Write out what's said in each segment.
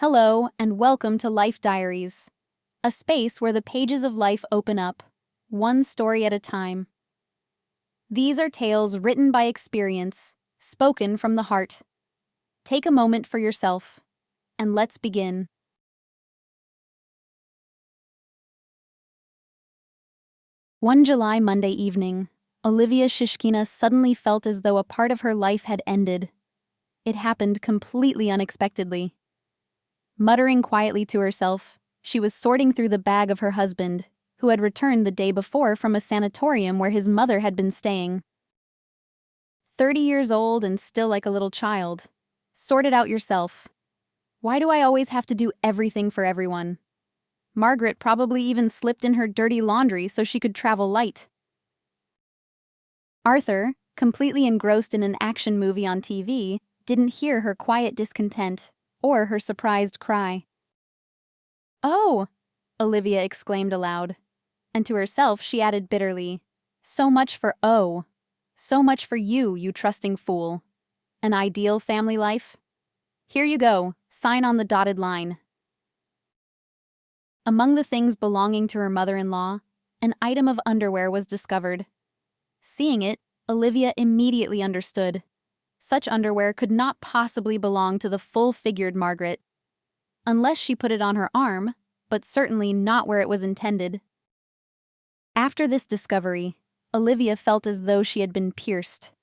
Hello, and welcome to Life Diaries, a space where the pages of life open up, one story at a time. These are tales written by experience, spoken from the heart. Take a moment for yourself, and let's begin. One July Monday evening, Olivia Shishkina suddenly felt as though a part of her life had ended. It happened completely unexpectedly. Muttering quietly to herself, she was sorting through the bag of her husband, who had returned the day before from a sanatorium where his mother had been staying. 30 years old and still like a little child. Sort it out yourself. Why do I always have to do everything for everyone? Margaret probably even slipped in her dirty laundry so she could travel light. Arthur, completely engrossed in an action movie on TV, didn't hear her quiet discontent or her surprised cry. "Oh!" Olivia exclaimed aloud. And to herself she added bitterly, "So much for oh! So much for you, you trusting fool. An ideal family life? Here you go, sign on the dotted line." Among the things belonging to her mother-in-law, an item of underwear was discovered. Seeing it, Olivia immediately understood. Such underwear could not possibly belong to the full-figured Margaret. Unless she put it on her arm, but certainly not where it was intended. After this discovery, Olivia felt as though she had been pierced.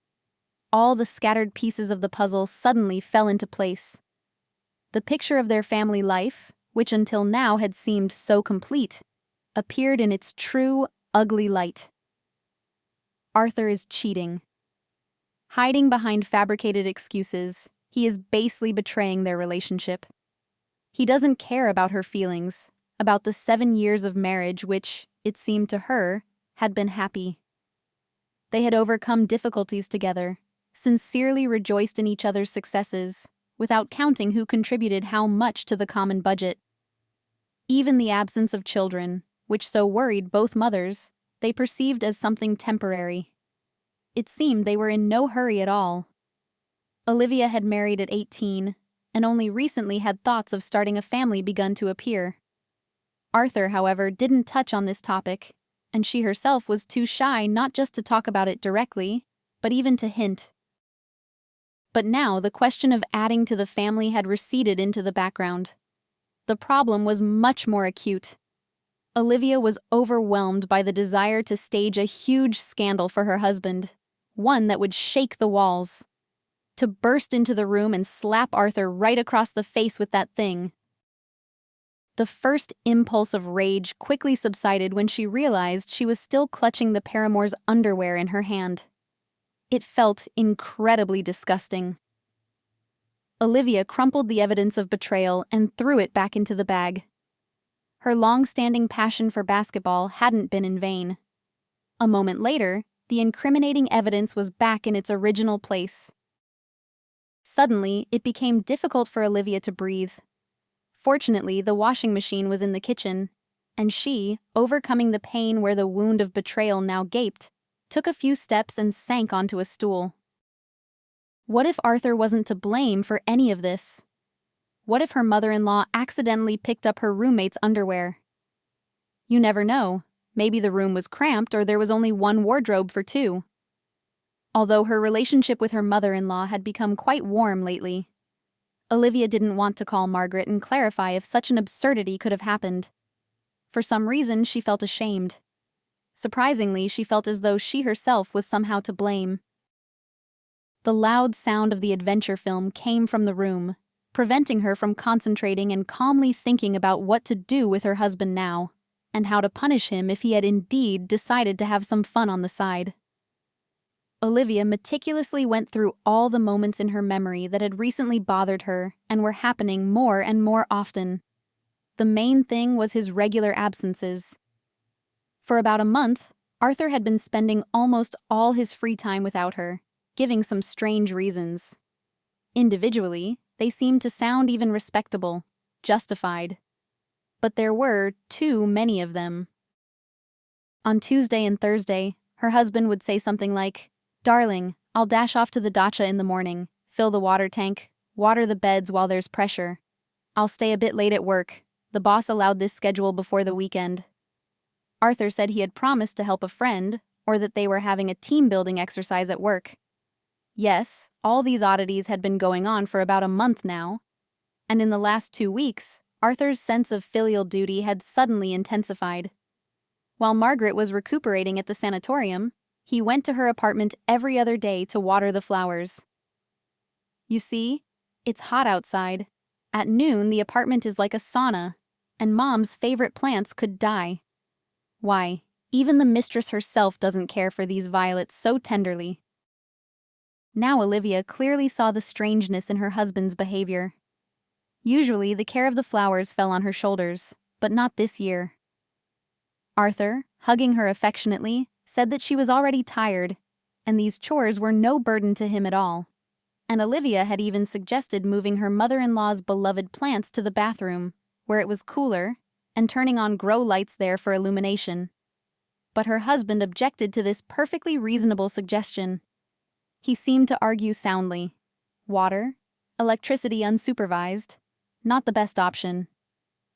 All the scattered pieces of the puzzle suddenly fell into place. The picture of their family life, which until now had seemed so complete, appeared in its true, ugly light. Arthur is cheating. Hiding behind fabricated excuses, he is basely betraying their relationship. He doesn't care about her feelings, about the 7 years of marriage which, it seemed to her, had been happy. They had overcome difficulties together, sincerely rejoiced in each other's successes, without counting who contributed how much to the common budget. Even the absence of children, which so worried both mothers, they perceived as something temporary. It seemed they were in no hurry at all. Olivia had married at 18, and only recently had thoughts of starting a family begun to appear. Arthur, however, didn't touch on this topic, and she herself was too shy not just to talk about it directly, but even to hint. But now the question of adding to the family had receded into the background. The problem was much more acute. Olivia was overwhelmed by the desire to stage a huge scandal for her husband, one that would shake the walls. To burst into the room and slap Arthur right across the face with that thing. The first impulse of rage quickly subsided when she realized she was still clutching the paramour's underwear in her hand. It felt incredibly disgusting. Olivia crumpled the evidence of betrayal and threw it back into the bag. Her long-standing passion for basketball hadn't been in vain. A moment later, the incriminating evidence was back in its original place. Suddenly, it became difficult for Olivia to breathe. Fortunately, the washing machine was in the kitchen, and she, overcoming the pain where the wound of betrayal now gaped, took a few steps and sank onto a stool. What if Arthur wasn't to blame for any of this? What if her mother-in-law accidentally picked up her roommate's underwear? You never know. Maybe the room was cramped or there was only one wardrobe for two. Although her relationship with her mother-in-law had become quite warm lately, Olivia didn't want to call Margaret and clarify if such an absurdity could have happened. For some reason, she felt ashamed. Surprisingly, she felt as though she herself was somehow to blame. The loud sound of the adventure film came from the room, preventing her from concentrating and calmly thinking about what to do with her husband now, and how to punish him if he had indeed decided to have some fun on the side. Olivia meticulously went through all the moments in her memory that had recently bothered her and were happening more and more often. The main thing was his regular absences. For about a month, Arthur had been spending almost all his free time without her, giving some strange reasons. Individually, they seemed to sound even respectable, justified. But there were too many of them. On Tuesday and Thursday, her husband would say something like, "Darling, I'll dash off to the dacha in the morning, fill the water tank, water the beds while there's pressure. I'll stay a bit late at work. The boss allowed this schedule before the weekend. Arthur said he had promised to help a friend, or that they were having a team-building exercise at work. Yes, all these oddities had been going on for about a month now, and in the last 2 weeks, Arthur's sense of filial duty had suddenly intensified. While Margaret was recuperating at the sanatorium, he went to her apartment every other day to water the flowers. You see, it's hot outside. At noon, the apartment is like a sauna, and Mom's favorite plants could die. Why, even the mistress herself doesn't care for these violets so tenderly. Now Olivia clearly saw the strangeness in her husband's behavior. Usually, the care of the flowers fell on her shoulders, but not this year. Arthur, hugging her affectionately, said that she was already tired, and these chores were no burden to him at all. And Olivia had even suggested moving her mother-in-law's beloved plants to the bathroom, where it was cooler, and turning on grow lights there for illumination. But her husband objected to this perfectly reasonable suggestion. He seemed to argue soundly. Water, electricity unsupervised, not the best option.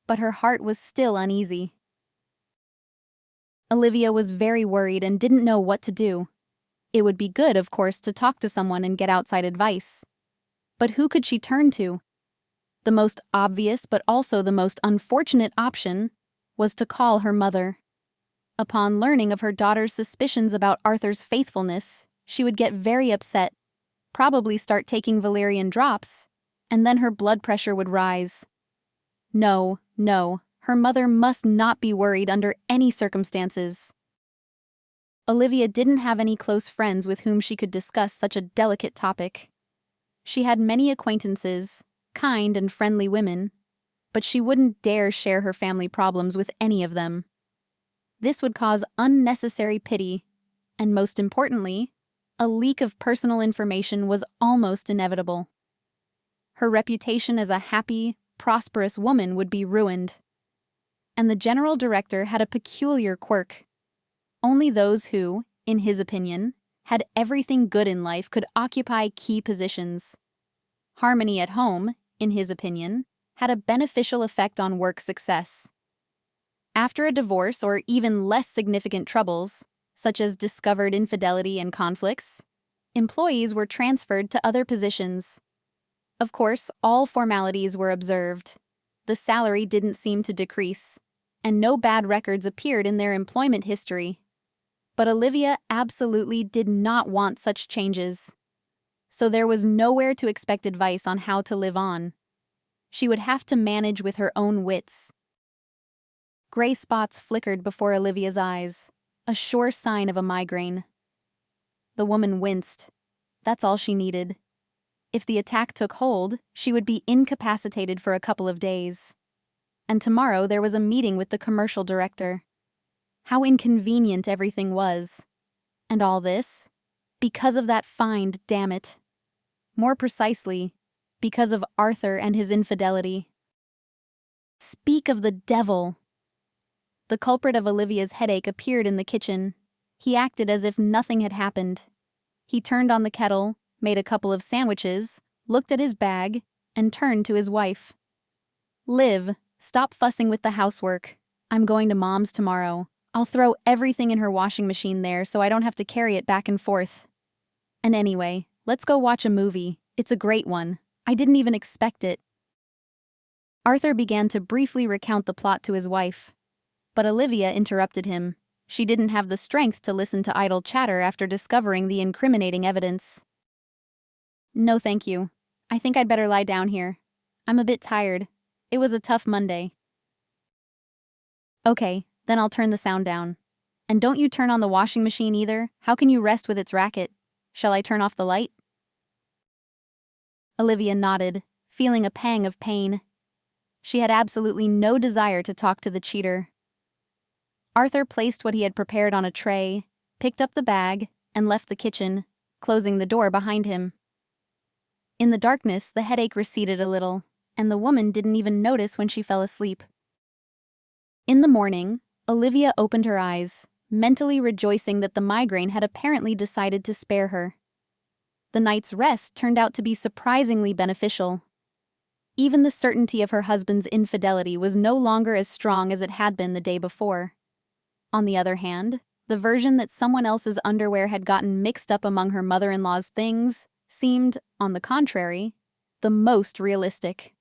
But her heart was still uneasy. Olivia was very worried and didn't know what to do. It would be good, of course, to talk to someone and get outside advice. But who could she turn to? The most obvious but also the most unfortunate option was to call her mother. Upon learning of her daughter's suspicions about Arthur's faithfulness, she would get very upset, probably start taking valerian drops, and then her blood pressure would rise. No, her mother must not be worried under any circumstances. Olivia didn't have any close friends with whom she could discuss such a delicate topic. She had many acquaintances, kind and friendly women, but she wouldn't dare share her family problems with any of them. This would cause unnecessary pity, and most importantly, a leak of personal information was almost inevitable. Her reputation as a happy, prosperous woman would be ruined. And the general director had a peculiar quirk. Only those who, in his opinion, had everything good in life could occupy key positions. Harmony at home, in his opinion, had a beneficial effect on work success. After a divorce or even less significant troubles, such as discovered infidelity and conflicts, employees were transferred to other positions. Of course, all formalities were observed. The salary didn't seem to decrease, and no bad records appeared in their employment history. But Olivia absolutely did not want such changes. So there was nowhere to expect advice on how to live on. She would have to manage with her own wits. Gray spots flickered before Olivia's eyes, a sure sign of a migraine. The woman winced. That's all she needed. If the attack took hold, she would be incapacitated for a couple of days. And tomorrow there was a meeting with the commercial director. How inconvenient everything was. And all this? Because of that find, damn it. More precisely, because of Arthur and his infidelity. Speak of the devil! The culprit of Olivia's headache appeared in the kitchen. He acted as if nothing had happened. He turned on the kettle, made a couple of sandwiches, looked at his bag, and turned to his wife. Liv, stop fussing with the housework. I'm going to Mom's tomorrow. I'll throw everything in her washing machine there so I don't have to carry it back and forth. And anyway, let's go watch a movie. It's a great one. I didn't even expect it. Arthur began to briefly recount the plot to his wife. But Olivia interrupted him. She didn't have the strength to listen to idle chatter after discovering the incriminating evidence. No, thank you. I think I'd better lie down here. I'm a bit tired. It was a tough Monday. Okay, then I'll turn the sound down. And don't you turn on the washing machine either. How can you rest with its racket? Shall I turn off the light? Olivia nodded, feeling a pang of pain. She had absolutely no desire to talk to the cheater. Arthur placed what he had prepared on a tray, picked up the bag, and left the kitchen, closing the door behind him. In the darkness, the headache receded a little, and the woman didn't even notice when she fell asleep. In the morning, Olivia opened her eyes, mentally rejoicing that the migraine had apparently decided to spare her. The night's rest turned out to be surprisingly beneficial. Even the certainty of her husband's infidelity was no longer as strong as it had been the day before. On the other hand, the version that someone else's underwear had gotten mixed up among her mother-in-law's things seemed, on the contrary, the most realistic.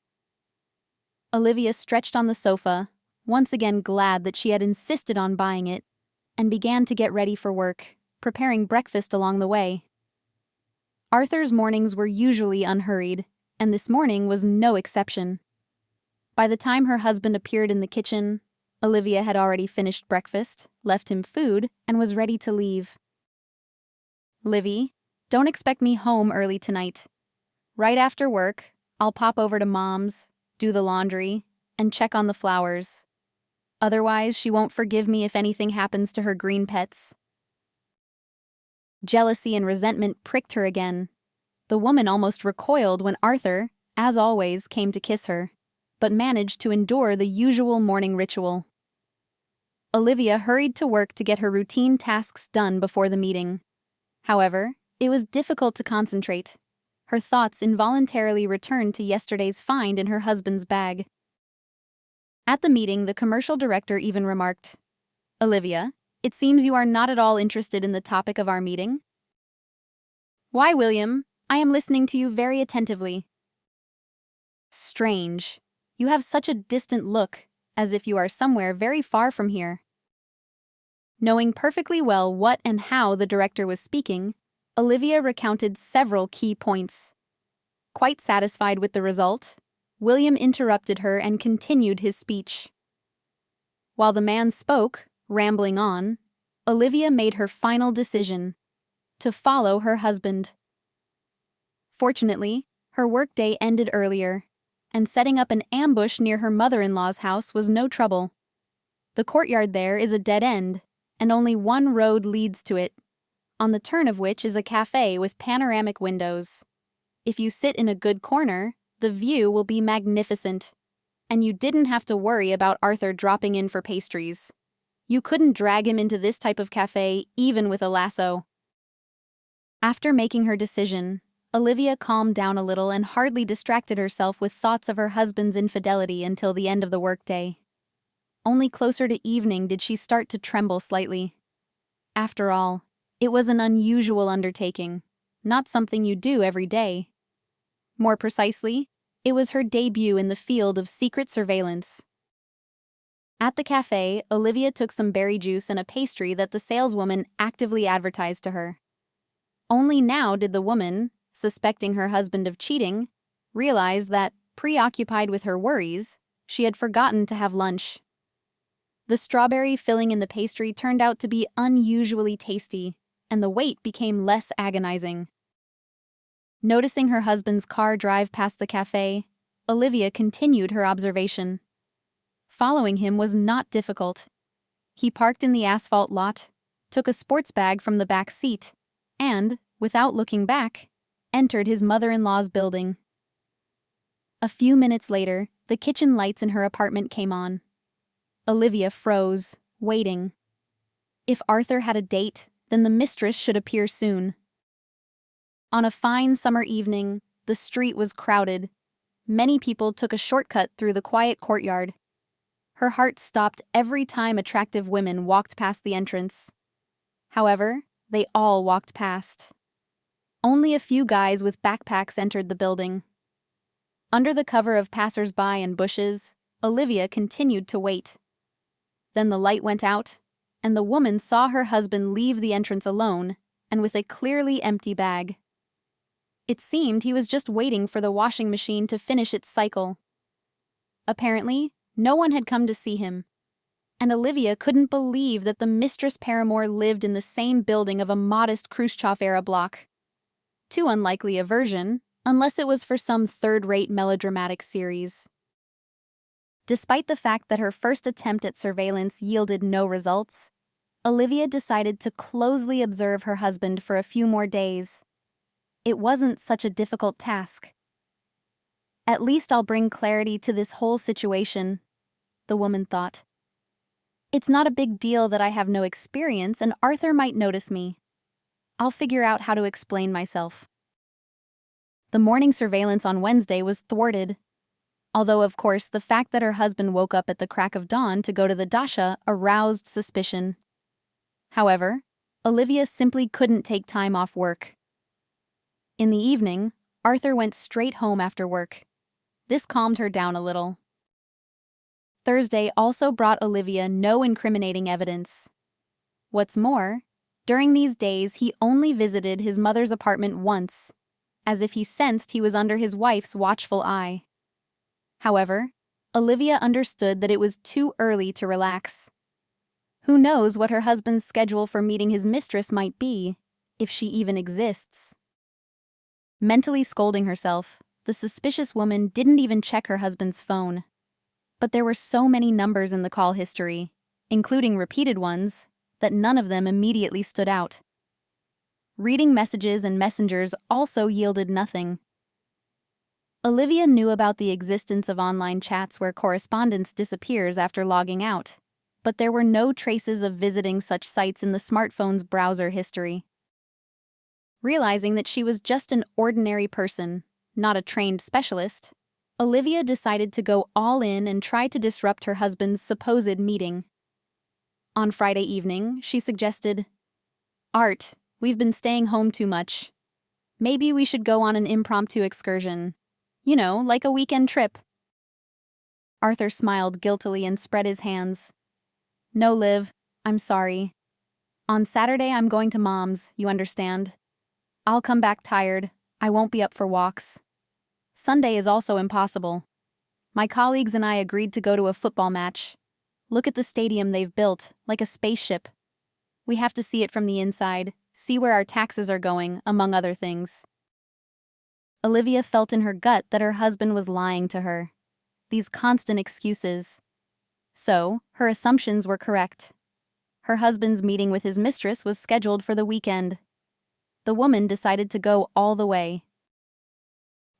Olivia stretched on the sofa, once again glad that she had insisted on buying it, and began to get ready for work, preparing breakfast along the way. Arthur's mornings were usually unhurried, and this morning was no exception. By the time her husband appeared in the kitchen, Olivia had already finished breakfast, left him food, and was ready to leave. "Livy, don't expect me home early tonight. Right after work, I'll pop over to Mom's, do the laundry, and check on the flowers. Otherwise, she won't forgive me if anything happens to her green pets." Jealousy and resentment pricked her again. The woman almost recoiled when Arthur, as always, came to kiss her, but managed to endure the usual morning ritual. Olivia hurried to work to get her routine tasks done before the meeting. However, it was difficult to concentrate. Her thoughts involuntarily returned to yesterday's find in her husband's bag. At the meeting, the commercial director even remarked, "Olivia, it seems you are not at all interested in the topic of our meeting." "Why, William? I am listening to you very attentively." "Strange. You have such a distant look, as if you are somewhere very far from here." Knowing perfectly well what and how the director was speaking, Olivia recounted several key points. Quite satisfied with the result, William interrupted her and continued his speech. While the man spoke, rambling on, Olivia made her final decision: to follow her husband. Fortunately, her workday ended earlier, and setting up an ambush near her mother-in-law's house was no trouble. The courtyard there is a dead end, and only one road leads to it, on the turn of which is a cafe with panoramic windows. If you sit in a good corner, the view will be magnificent, and you didn't have to worry about Arthur dropping in for pastries. You couldn't drag him into this type of cafe even with a lasso. After making her decision, Olivia calmed down a little and hardly distracted herself with thoughts of her husband's infidelity until the end of the workday. Only closer to evening did she start to tremble slightly. After all, it was an unusual undertaking, not something you do every day. More precisely, it was her debut in the field of secret surveillance. At the cafe, Olivia took some berry juice and a pastry that the saleswoman actively advertised to her. Only now did the woman, suspecting her husband of cheating, realize that, preoccupied with her worries, she had forgotten to have lunch. The strawberry filling in the pastry turned out to be unusually tasty, and the wait became less agonizing. Noticing her husband's car drive past the cafe, Olivia continued her observation. Following him was not difficult. He parked in the asphalt lot, took a sports bag from the back seat, and, without looking back, entered his mother-in-law's building. A few minutes later, the kitchen lights in her apartment came on. Olivia froze, waiting. If Arthur had a date, then the mistress should appear soon. On a fine summer evening, the street was crowded. Many people took a shortcut through the quiet courtyard. Her heart stopped every time attractive women walked past the entrance. However, they all walked past. Only a few guys with backpacks entered the building. Under the cover of passers-by and bushes, Olivia continued to wait. Then the light went out, and the woman saw her husband leave the entrance alone and with a clearly empty bag. It seemed he was just waiting for the washing machine to finish its cycle. Apparently, no one had come to see him, and Olivia couldn't believe that the mistress paramour lived in the same building of a modest Khrushchev-era block. Too unlikely a version, unless it was for some third-rate melodramatic series. Despite the fact that her first attempt at surveillance yielded no results, Olivia decided to closely observe her husband for a few more days. It wasn't such a difficult task. "At least I'll bring clarity to this whole situation," the woman thought. "It's not a big deal that I have no experience and Arthur might notice me. I'll figure out how to explain myself." The morning surveillance on Wednesday was thwarted. Although, of course, the fact that her husband woke up at the crack of dawn to go to the dasha aroused suspicion. However, Olivia simply couldn't take time off work. In the evening, Arthur went straight home after work. This calmed her down a little. Thursday also brought Olivia no incriminating evidence. What's more, during these days he only visited his mother's apartment once, as if he sensed he was under his wife's watchful eye. However, Olivia understood that it was too early to relax. Who knows what her husband's schedule for meeting his mistress might be, if she even exists. Mentally scolding herself, the suspicious woman didn't even check her husband's phone. But there were so many numbers in the call history, including repeated ones, that none of them immediately stood out. Reading messages and messengers also yielded nothing. Olivia knew about the existence of online chats where correspondence disappears after logging out, but there were no traces of visiting such sites in the smartphone's browser history. Realizing that she was just an ordinary person, not a trained specialist, Olivia decided to go all in and try to disrupt her husband's supposed meeting. On Friday evening, she suggested, "Art, we've been staying home too much. Maybe we should go on an impromptu excursion. You know, like a weekend trip." Arthur smiled guiltily and spread his hands. "No, Liv, I'm sorry. On Saturday I'm going to Mom's, you understand. I'll come back tired. I won't be up for walks. Sunday is also impossible. My colleagues and I agreed to go to a football match. Look at the stadium they've built, like a spaceship. We have to see it from the inside, see where our taxes are going, among other things." Olivia felt in her gut that her husband was lying to her. These constant excuses. So, her assumptions were correct. Her husband's meeting with his mistress was scheduled for the weekend. The woman decided to go all the way.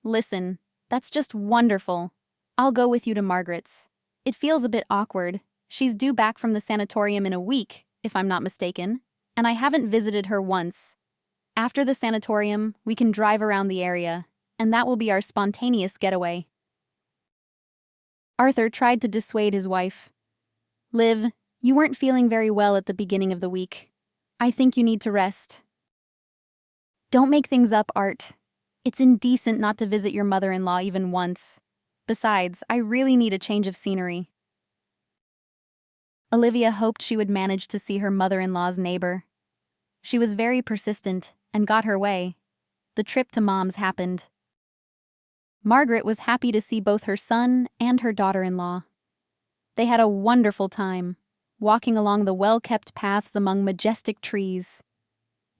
"Listen, that's just wonderful. I'll go with you to Margaret's. It feels a bit awkward. She's due back from the sanatorium in a week, if I'm not mistaken, and I haven't visited her once. After the sanatorium, we can drive around the area, and that will be our spontaneous getaway." Arthur tried to dissuade his wife. "Liv, you weren't feeling very well at the beginning of the week. I think you need to rest." "Don't make things up, Art. It's indecent not to visit your mother-in-law even once. Besides, I really need a change of scenery." Olivia hoped she would manage to see her mother-in-law's neighbor. She was very persistent and got her way. The trip to Mom's happened. Margaret was happy to see both her son and her daughter-in-law. They had a wonderful time, walking along the well-kept paths among majestic trees.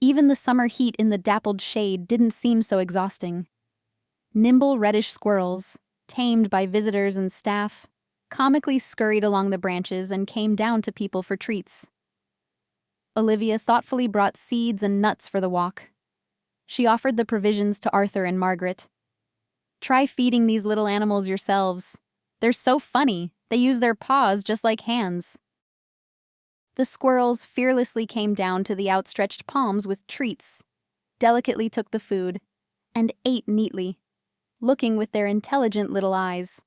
Even the summer heat in the dappled shade didn't seem so exhausting. Nimble reddish squirrels, tamed by visitors and staff, comically scurried along the branches and came down to people for treats. Olivia thoughtfully brought seeds and nuts for the walk. She offered the provisions to Arthur and Margaret. "Try feeding these little animals yourselves. They're so funny, they use their paws just like hands." The squirrels fearlessly came down to the outstretched palms with treats, delicately took the food, and ate neatly, looking with their intelligent little eyes.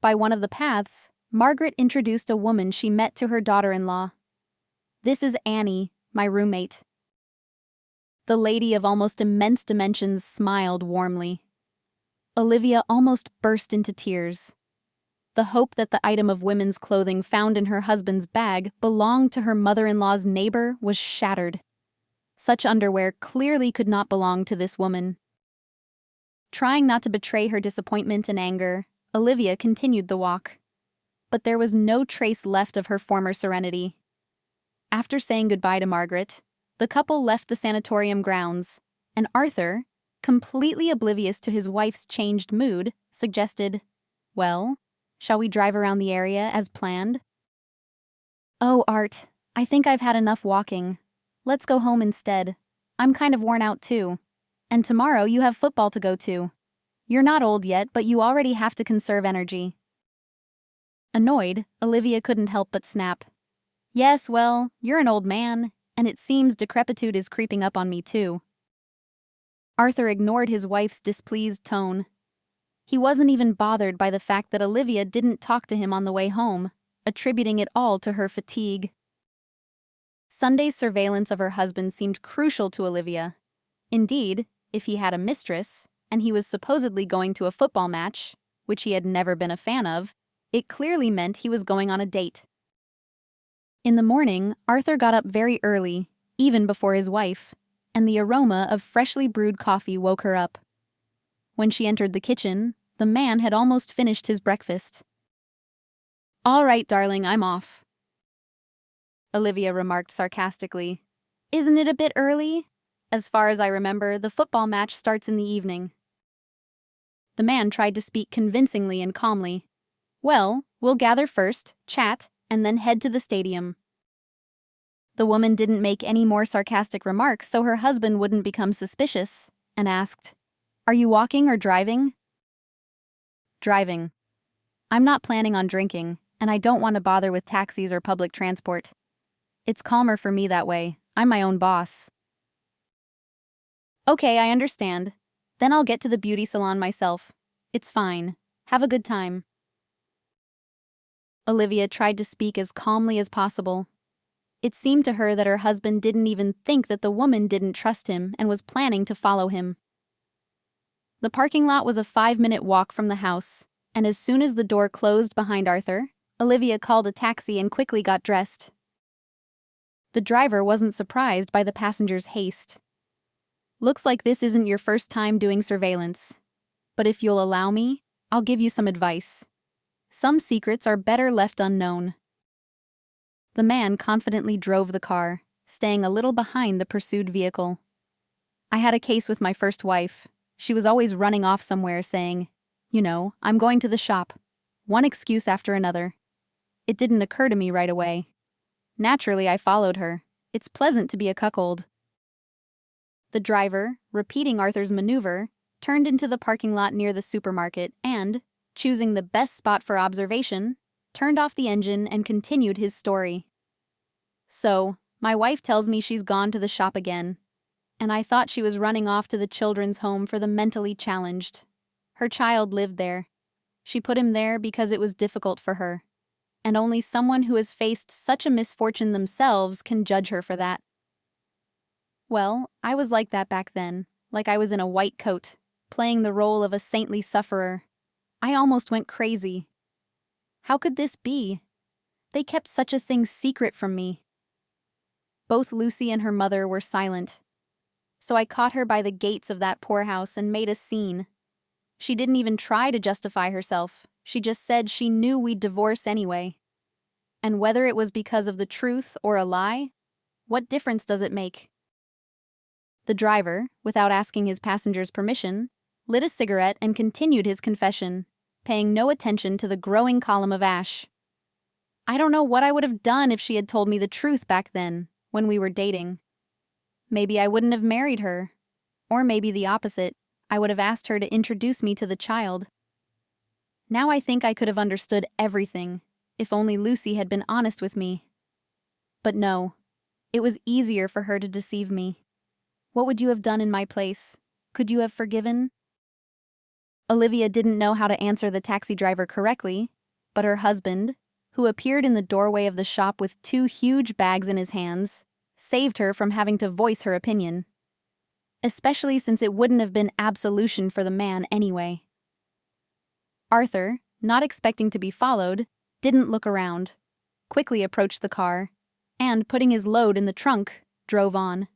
By one of the paths, Margaret introduced a woman she met to her daughter-in-law. "This is Annie, my roommate." The lady of almost immense dimensions smiled warmly. Olivia almost burst into tears. The hope that the item of women's clothing found in her husband's bag belonged to her mother-in-law's neighbor was shattered. Such underwear clearly could not belong to this woman. Trying not to betray her disappointment and anger, Olivia continued the walk. But there was no trace left of her former serenity. After saying goodbye to Margaret, the couple left the sanatorium grounds, and Arthur, completely oblivious to his wife's changed mood, suggested, "Well, shall we drive around the area as planned?" "Oh, Art, I think I've had enough walking. Let's go home instead. I'm kind of worn out too. And tomorrow you have football to go to. You're not old yet, but you already have to conserve energy." Annoyed, Olivia couldn't help but snap. "Yes, well, you're an old man, and it seems decrepitude is creeping up on me too." Arthur ignored his wife's displeased tone. He wasn't even bothered by the fact that Olivia didn't talk to him on the way home, attributing it all to her fatigue. Sunday's surveillance of her husband seemed crucial to Olivia. Indeed, if he had a mistress, and he was supposedly going to a football match, which he had never been a fan of, it clearly meant he was going on a date. In the morning, Arthur got up very early, even before his wife, and the aroma of freshly brewed coffee woke her up. When she entered the kitchen, the man had almost finished his breakfast. "All right, darling, I'm off," Olivia remarked sarcastically. "Isn't it a bit early? As far as I remember, the football match starts in the evening." The man tried to speak convincingly and calmly. "Well, we'll gather first, chat, and then head to the stadium." The woman didn't make any more sarcastic remarks so her husband wouldn't become suspicious, and asked, "Are you walking or driving?" "Driving. I'm not planning on drinking, and I don't want to bother with taxis or public transport. It's calmer for me that way. I'm my own boss." "Okay, I understand. Then I'll get to the beauty salon myself. It's fine. Have a good time." Olivia tried to speak as calmly as possible. It seemed to her that her husband didn't even think that the woman didn't trust him and was planning to follow him. The parking lot was a 5-minute walk from the house, and as soon as the door closed behind Arthur, Olivia called a taxi and quickly got dressed. The driver wasn't surprised by the passenger's haste. "Looks like this isn't your first time doing surveillance. But if you'll allow me, I'll give you some advice. Some secrets are better left unknown." The man confidently drove the car, staying a little behind the pursued vehicle. "I had a case with my first wife. She was always running off somewhere saying, 'I'm going to the shop.' One excuse after another. It didn't occur to me right away. Naturally, I followed her. It's pleasant to be a cuckold." The driver, repeating Arthur's maneuver, turned into the parking lot near the supermarket and, choosing the best spot for observation, turned off the engine and continued his story. "So, my wife tells me she's gone to the shop again, and I thought she was running off to the children's home for the mentally challenged. Her child lived there. She put him there because it was difficult for her, and only someone who has faced such a misfortune themselves can judge her for that. Well, I was like that back then, like I was in a white coat, playing the role of a saintly sufferer. I almost went crazy. How could this be? They kept such a thing secret from me." Both Lucy and her mother were silent. So I caught her by the gates of that poorhouse and made a scene. She didn't even try to justify herself. She just said she knew we'd divorce anyway. And whether it was because of the truth or a lie, what difference does it make? The driver, without asking his passenger's permission, lit a cigarette and continued his confession, paying no attention to the growing column of ash. "I don't know what I would have done if she had told me the truth back then, when we were dating. Maybe I wouldn't have married her. Or maybe the opposite, I would have asked her to introduce me to the child. Now I think I could have understood everything, if only Lucy had been honest with me. But no, it was easier for her to deceive me. What would you have done in my place? Could you have forgiven?" Olivia didn't know how to answer the taxi driver correctly, but her husband, who appeared in the doorway of the shop with 2 huge bags in his hands, saved her from having to voice her opinion. Especially since it wouldn't have been absolution for the man anyway. Arthur, not expecting to be followed, didn't look around, quickly approached the car, and, putting his load in the trunk, drove on.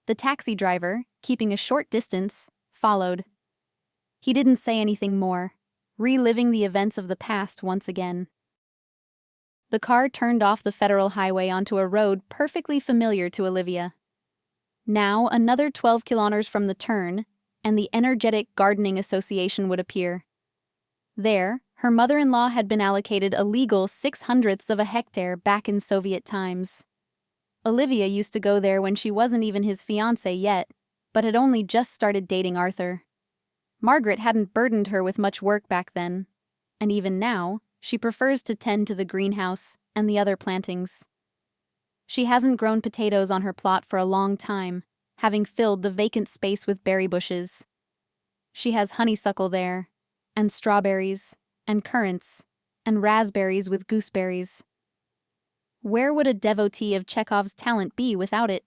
The taxi driver, keeping a short distance, followed. He didn't say anything more, reliving the events of the past once again. The car turned off the federal highway onto a road perfectly familiar to Olivia. Now, another 12 kilometers from the turn, and the energetic gardening association would appear. There, her mother-in-law had been allocated a legal 6/100ths of a hectare back in Soviet times. Olivia used to go there when she wasn't even his fiancé yet, but had only just started dating Arthur. Margaret hadn't burdened her with much work back then, and even now, she prefers to tend to the greenhouse and the other plantings. She hasn't grown potatoes on her plot for a long time, having filled the vacant space with berry bushes. She has honeysuckle there, and strawberries, and currants, and raspberries with gooseberries. Where would a devotee of Chekhov's talent be without it?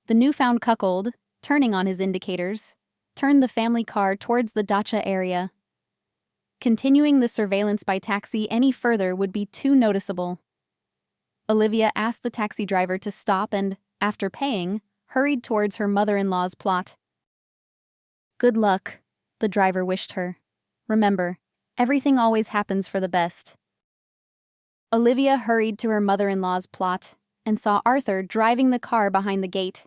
The newfound cuckold, turning on his indicators, turned the family car towards the dacha area. Continuing the surveillance by taxi any further would be too noticeable. Olivia asked the taxi driver to stop and, after paying, hurried towards her mother-in-law's plot. Good luck, the driver wished her. Remember, everything always happens for the best. Olivia hurried to her mother-in-law's plot and saw Arthur driving the car behind the gate,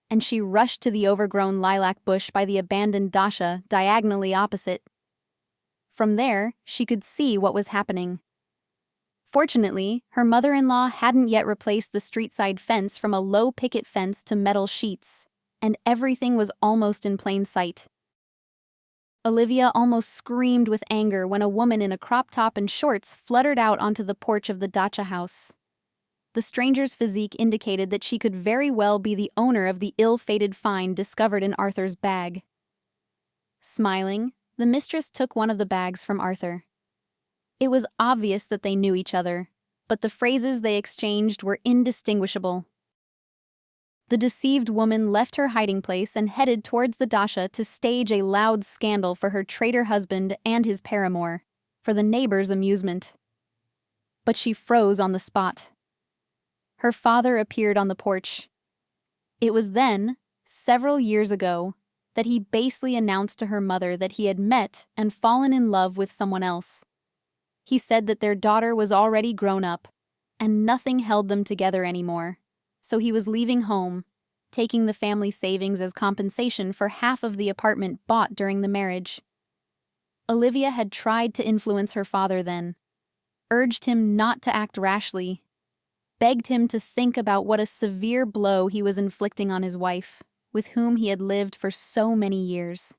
and she rushed to the overgrown lilac bush by the abandoned dacha diagonally opposite. From there, she could see what was happening. Fortunately, her mother-in-law hadn't yet replaced the street-side fence from a low picket fence to metal sheets, and everything was almost in plain sight. Olivia almost screamed with anger when a woman in a crop top and shorts fluttered out onto the porch of the dacha house. The stranger's physique indicated that she could very well be the owner of the ill-fated find discovered in Arthur's bag. Smiling, the mistress took one of the bags from Arthur. It was obvious that they knew each other, but the phrases they exchanged were indistinguishable. The deceived woman left her hiding place and headed towards the dacha to stage a loud scandal for her traitor husband and his paramour, for the neighbors' amusement. But she froze on the spot. Her father appeared on the porch. It was then, several years ago, that he basely announced to her mother that he had met and fallen in love with someone else. He said that their daughter was already grown up, and nothing held them together anymore, so he was leaving home, taking the family savings as compensation for half of the apartment bought during the marriage. Olivia had tried to influence her father then, urged him not to act rashly, begged him to think about what a severe blow he was inflicting on his wife, with whom he had lived for so many years.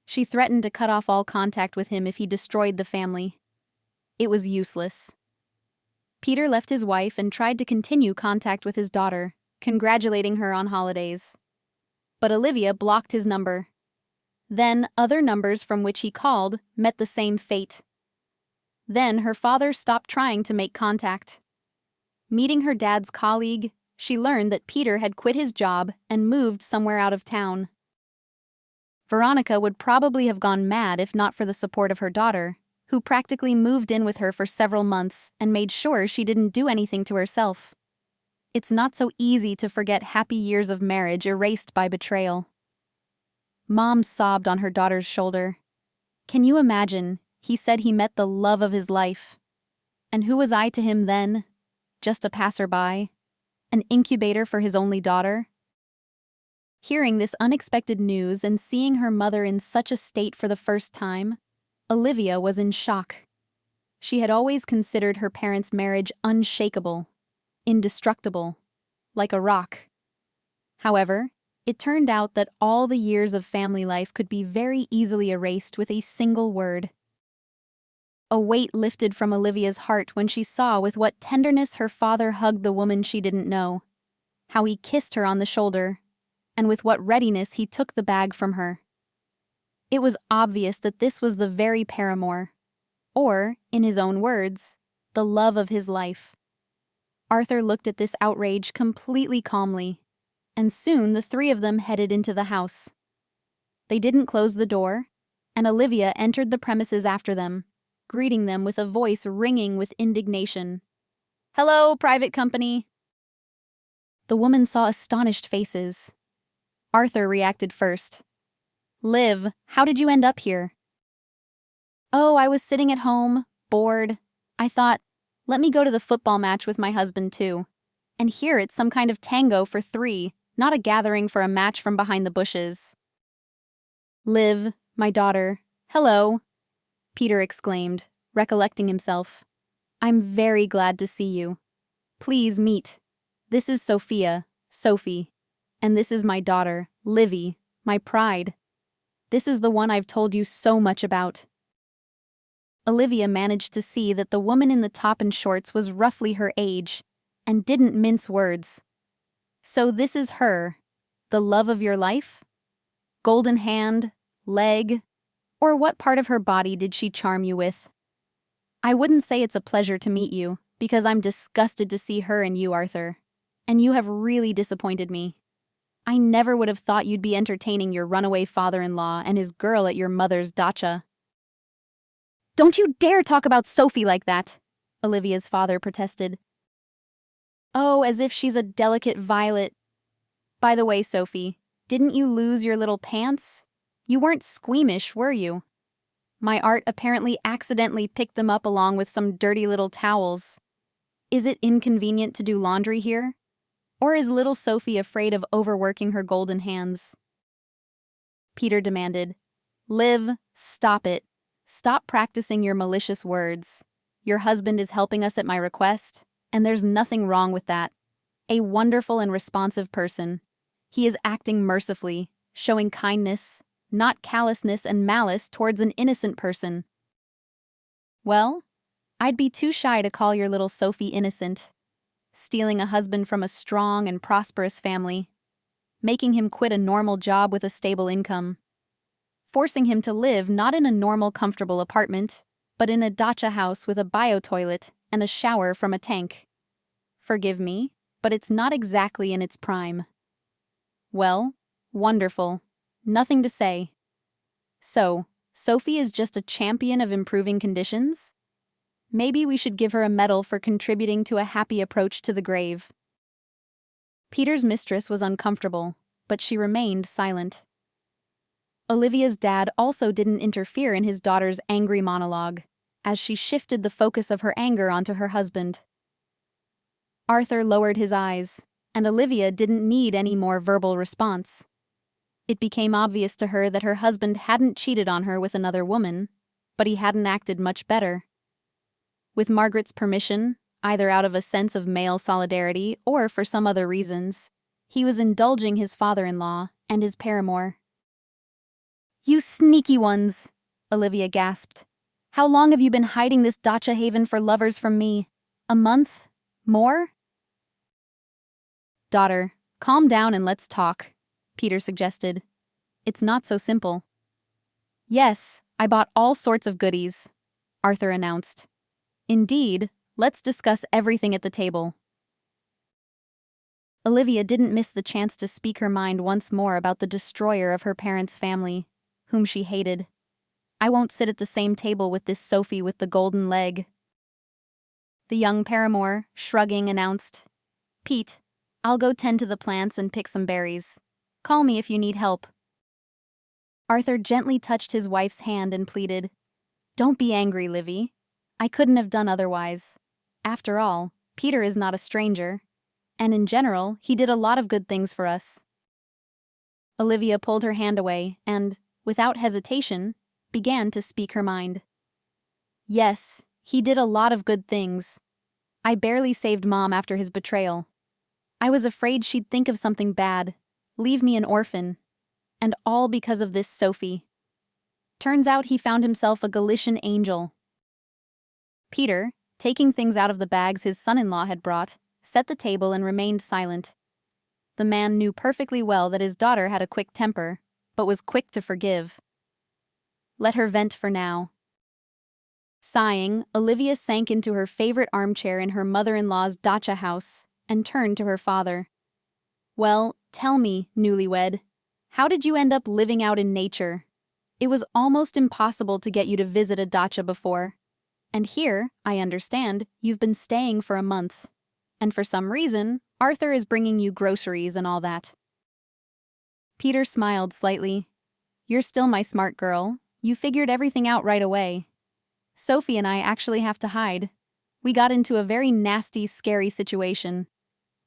She threatened to cut off all contact with him if he destroyed the family. It was useless. Peter left his wife and tried to continue contact with his daughter, congratulating her on holidays. But Olivia blocked his number. Then other numbers from which he called met the same fate. Then her father stopped trying to make contact. Meeting her dad's colleague, she learned that Peter had quit his job and moved somewhere out of town. Veronica would probably have gone mad if not for the support of her daughter, who practically moved in with her for several months and made sure she didn't do anything to herself. It's not so easy to forget happy years of marriage erased by betrayal. Mom sobbed on her daughter's shoulder. Can you imagine? He said he met the love of his life. And who was I to him then? Just a passerby? An incubator for his only daughter? Hearing this unexpected news and seeing her mother in such a state for the first time, Olivia was in shock. She had always considered her parents' marriage unshakable, indestructible, like a rock. However, it turned out that all the years of family life could be very easily erased with a single word. A weight lifted from Olivia's heart when she saw with what tenderness her father hugged the woman she didn't know, how he kissed her on the shoulder, and with what readiness he took the bag from her. It was obvious that this was the very paramour, or, in his own words, the love of his life. Arthur looked at this outrage completely calmly, and soon the three of them headed into the house. They didn't close the door, and Olivia entered the premises after them, greeting them with a voice ringing with indignation. "Hello, private company." The woman saw astonished faces. Arthur reacted first. "Liv, how did you end up here?" "Oh, I was sitting at home, bored. I thought, let me go to the football match with my husband too. And here it's some kind of tango for 3, not a gathering for a match from behind the bushes." "Liv, my daughter, hello," Peter exclaimed, recollecting himself. "I'm very glad to see you. Please meet. This is Sophia, Sophie, and this is my daughter, Livy, my pride. This is the one I've told you so much about." Olivia managed to see that the woman in the top and shorts was roughly her age, and didn't mince words. "So this is her, the love of your life? Golden hand, leg, Or what part of her body did she charm you with? I wouldn't say it's a pleasure to meet you, because I'm disgusted to see her and you, Arthur. And you have really disappointed me. I never would have thought you'd be entertaining your runaway father-in-law and his girl at your mother's dacha. Don't you dare talk about Sophie like that, Olivia's father protested. Oh, as if she's a delicate violet. By the way, Sophie, didn't you lose your little pants? You weren't squeamish, were you? My Art apparently accidentally picked them up along with some dirty little towels. Is it inconvenient to do laundry here? Or is little Sophie afraid of overworking her golden hands? Peter demanded. Liv, stop it. Stop practicing your malicious words. Your husband is helping us at my request, and there's nothing wrong with that. A wonderful and responsive person. He is acting mercifully, showing kindness, not callousness and malice towards an innocent person. Well, I'd be too shy to call your little Sophie innocent. Stealing a husband from a strong and prosperous family, making him quit a normal job with a stable income, forcing him to live not in a normal comfortable apartment, but in a dacha house with a bio-toilet and a shower from a tank. Forgive me, but it's not exactly in its prime. Well, wonderful. Nothing to say. So, Sophie is just a champion of improving conditions? Maybe we should give her a medal for contributing to a happy approach to the grave. Peter's mistress was uncomfortable, but she remained silent. Olivia's dad also didn't interfere in his daughter's angry monologue, as she shifted the focus of her anger onto her husband. Arthur lowered his eyes, and Olivia didn't need any more verbal response. It became obvious to her that her husband hadn't cheated on her with another woman, but he hadn't acted much better. With Margaret's permission, either out of a sense of male solidarity or for some other reasons, he was indulging his father-in-law and his paramour. You sneaky ones, Olivia gasped. How long have you been hiding this dacha haven for lovers from me? A month? More? Daughter, calm down and let's talk, Peter suggested. It's not so simple. Yes, I bought all sorts of goodies, Arthur announced. Indeed, let's discuss everything at the table. Olivia didn't miss the chance to speak her mind once more about the destroyer of her parents' family, whom she hated. I won't sit at the same table with this Sophie with the golden leg. The young paramour, shrugging, announced, Pete, I'll go tend to the plants and pick some berries. Call me if you need help. Arthur gently touched his wife's hand and pleaded, Don't be angry, Livy. I couldn't have done otherwise. After all, Peter is not a stranger, and in general, he did a lot of good things for us. Olivia pulled her hand away and, without hesitation, began to speak her mind. Yes, he did a lot of good things. I barely saved Mom after his betrayal. I was afraid she'd think of something bad, leave me an orphan, and all because of this Sophie. Turns out he found himself a Galician angel. Peter, taking things out of the bags his son-in-law had brought, set the table and remained silent. The man knew perfectly well that his daughter had a quick temper, but was quick to forgive. Let her vent for now. Sighing, Olivia sank into her favorite armchair in her mother-in-law's dacha house and turned to her father. Well, tell me, newlywed, how did you end up living out in nature? It was almost impossible to get you to visit a dacha before. And here, I understand, you've been staying for a month. And for some reason, Arthur is bringing you groceries and all that. Peter smiled slightly. You're still my smart girl. You figured everything out right away. Sophie and I actually have to hide. We got into a very nasty, scary situation.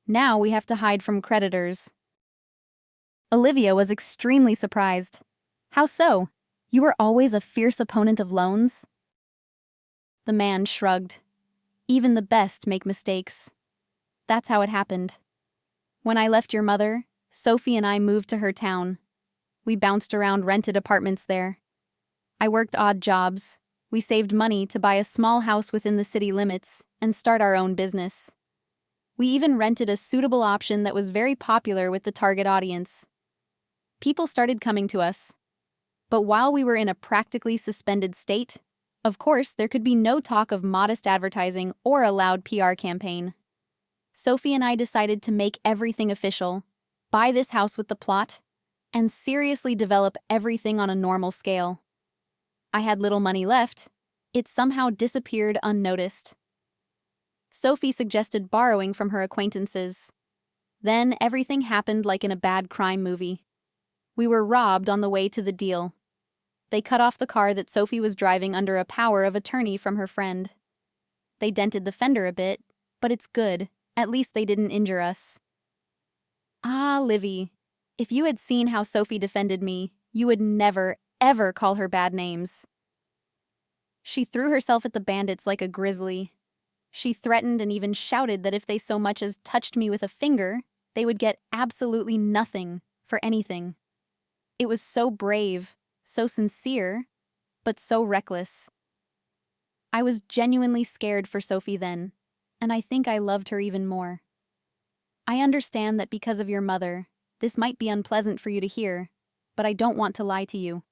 Now we have to hide from creditors. Olivia was extremely surprised. How so? You were always a fierce opponent of loans? The man shrugged. Even the best make mistakes. That's how it happened. When I left your mother, Sophie and I moved to her town. We bounced around rented apartments there. I worked odd jobs. We saved money to buy a small house within the city limits and start our own business. We even rented a suitable option that was very popular with the target audience. People started coming to us. But while we were in a practically suspended state, of course, there could be no talk of modest advertising or a loud PR campaign. Sophie and I decided to make everything official, buy this house with the plot, and seriously develop everything on a normal scale. I had little money left. It somehow disappeared unnoticed. Sophie suggested borrowing from her acquaintances. Then everything happened like in a bad crime movie. We were robbed on the way to the deal. They cut off the car that Sophie was driving under a power of attorney from her friend. They dented the fender a bit, but it's good. At least they didn't injure us. Ah, Livy, if you had seen how Sophie defended me, you would never, ever call her bad names. She threw herself at the bandits like a grizzly. She threatened and even shouted that if they so much as touched me with a finger, they would get absolutely nothing for anything. It was so brave, so sincere, but so reckless. I was genuinely scared for Sophie then, and I think I loved her even more. I understand that because of your mother, this might be unpleasant for you to hear, but I don't want to lie to you.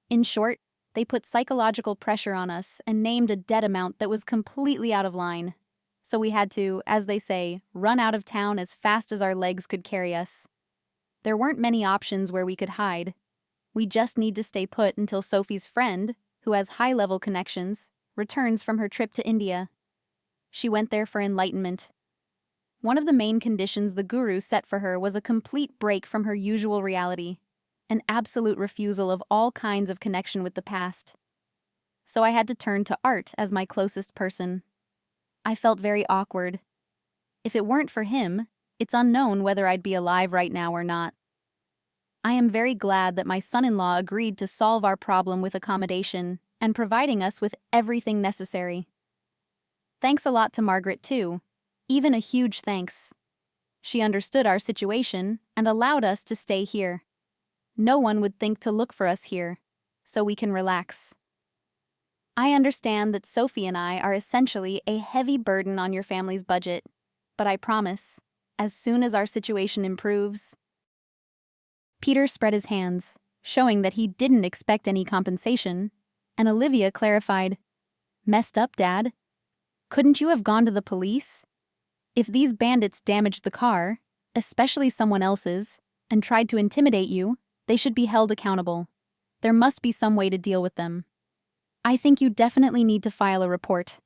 In short, they put psychological pressure on us and named a debt amount that was completely out of line. So we had to, as they say, run out of town as fast as our legs could carry us. There weren't many options where we could hide. We just need to stay put until Sophie's friend, who has high-level connections, returns from her trip to India. She went there for enlightenment. One of the main conditions the guru set for her was a complete break from her usual reality, an absolute refusal of all kinds of connection with the past. So I had to turn to art as my closest person. I felt very awkward. If it weren't for him, it's unknown whether I'd be alive right now or not. I am very glad that my son-in-law agreed to solve our problem with accommodation and providing us with everything necessary. Thanks a lot to Margaret, too. Even a huge thanks. She understood our situation and allowed us to stay here. No one would think to look for us here, so we can relax. I understand that Sophie and I are essentially a heavy burden on your family's budget, but I promise, as soon as our situation improves... Peter spread his hands, showing that he didn't expect any compensation, and Olivia clarified, "Messed up, Dad? Couldn't you have gone to the police? If these bandits damaged the car, especially someone else's, and tried to intimidate you, they should be held accountable. There must be some way to deal with them. I think you definitely need to file a report.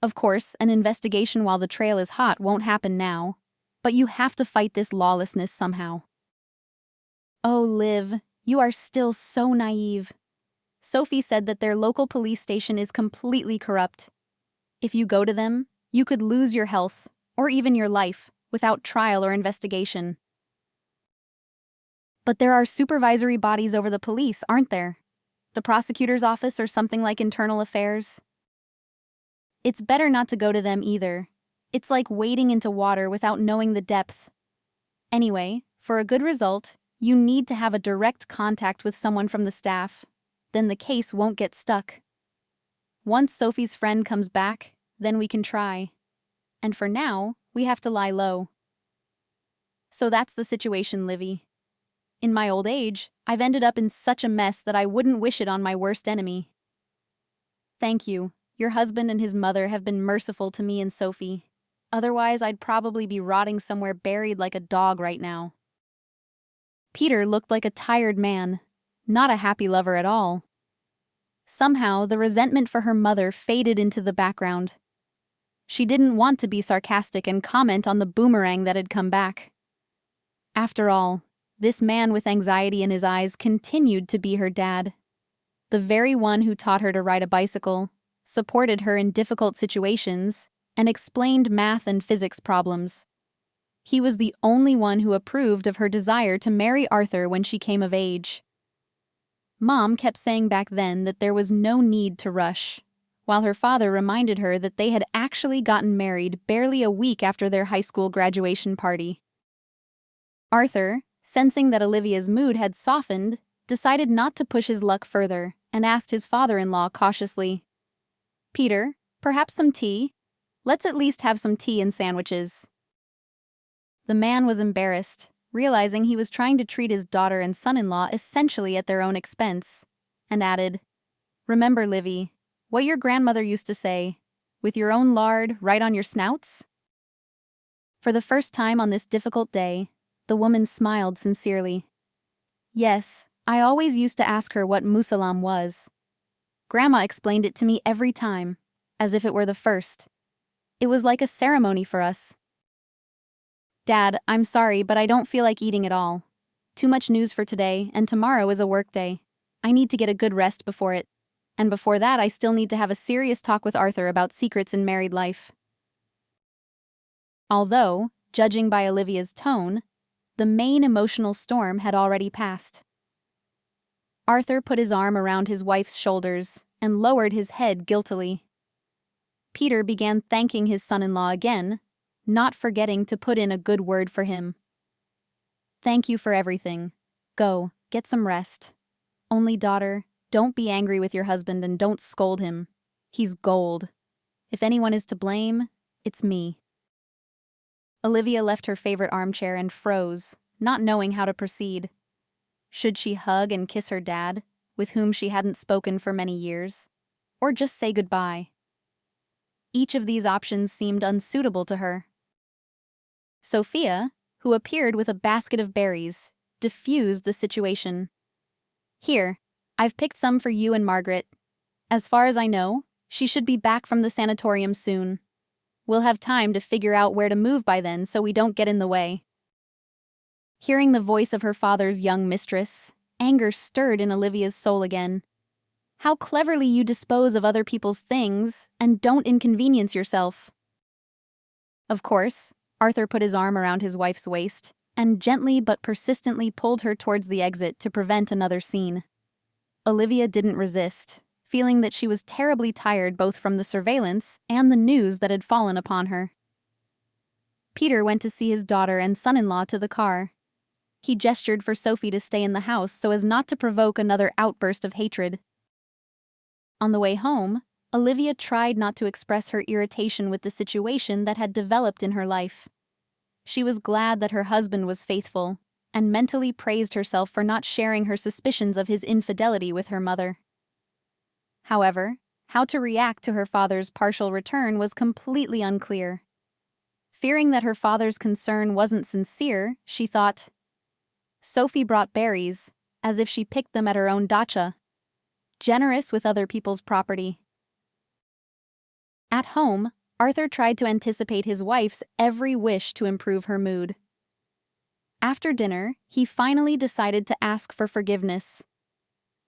Of course, an investigation while the trail is hot won't happen now, but you have to fight this lawlessness somehow." Oh, Liv, you are still so naive. Sophie said that their local police station is completely corrupt. If you go to them, you could lose your health, or even your life, without trial or investigation. But there are supervisory bodies over the police, aren't there? The prosecutor's office or something like internal affairs? It's better not to go to them either. It's like wading into water without knowing the depth. Anyway, for a good result, you need to have a direct contact with someone from the staff. Then the case won't get stuck. Once Sophie's friend comes back, then we can try. And for now, we have to lie low. So that's the situation, Livy. In my old age, I've ended up in such a mess that I wouldn't wish it on my worst enemy. Thank you. Your husband and his mother have been merciful to me and Sophie. Otherwise, I'd probably be rotting somewhere buried like a dog right now. Peter looked like a tired man, not a happy lover at all. Somehow, the resentment for her mother faded into the background. She didn't want to be sarcastic and comment on the boomerang that had come back. After all, this man with anxiety in his eyes continued to be her dad. The very one who taught her to ride a bicycle, supported her in difficult situations, and explained math and physics problems. He was the only one who approved of her desire to marry Arthur when she came of age. Mom kept saying back then that there was no need to rush, while her father reminded her that they had actually gotten married barely a week after their high school graduation party. Arthur, sensing that Olivia's mood had softened, decided not to push his luck further and asked his father-in-law cautiously, "Peter, perhaps some tea? Let's at least have some tea and sandwiches." The man was embarrassed, realizing he was trying to treat his daughter and son-in-law essentially at their own expense, and added, "Remember, Livy, what your grandmother used to say, with your own lard right on your snouts?" For the first time on this difficult day, the woman smiled sincerely. "Yes, I always used to ask her what musalam was. Grandma explained it to me every time, as if it were the first. It was like a ceremony for us." "Dad, I'm sorry, but I don't feel like eating at all. Too much news for today, and tomorrow is a work day. I need to get a good rest before it. And before that, I still need to have a serious talk with Arthur about secrets in married life." Although, judging by Olivia's tone, the main emotional storm had already passed. Arthur put his arm around his wife's shoulders and lowered his head guiltily. Peter began thanking his son-in-law again, not forgetting to put in a good word for him. "Thank you for everything. Go, get some rest. Only, daughter, don't be angry with your husband and don't scold him. He's gold. If anyone is to blame, it's me." Olivia left her favorite armchair and froze, not knowing how to proceed. Should she hug and kiss her dad, with whom she hadn't spoken for many years, or just say goodbye? Each of these options seemed unsuitable to her. Sophia, who appeared with a basket of berries, diffused the situation. "Here, I've picked some for you and Margaret. As far as I know, she should be back from the sanatorium soon. We'll have time to figure out where to move by then so we don't get in the way." Hearing the voice of her father's young mistress, anger stirred in Olivia's soul again. "How cleverly you dispose of other people's things, and don't inconvenience yourself." Of course, Arthur put his arm around his wife's waist, and gently but persistently pulled her towards the exit to prevent another scene. Olivia didn't resist, feeling that she was terribly tired both from the surveillance and the news that had fallen upon her. Peter went to see his daughter and son-in-law to the car. He gestured for Sophie to stay in the house so as not to provoke another outburst of hatred. On the way home, Olivia tried not to express her irritation with the situation that had developed in her life. She was glad that her husband was faithful, and mentally praised herself for not sharing her suspicions of his infidelity with her mother. However, how to react to her father's partial return was completely unclear. Fearing that her father's concern wasn't sincere, she thought, "Sophie brought berries, as if she picked them at her own dacha. Generous with other people's property." At home, Arthur tried to anticipate his wife's every wish to improve her mood. After dinner, he finally decided to ask for forgiveness.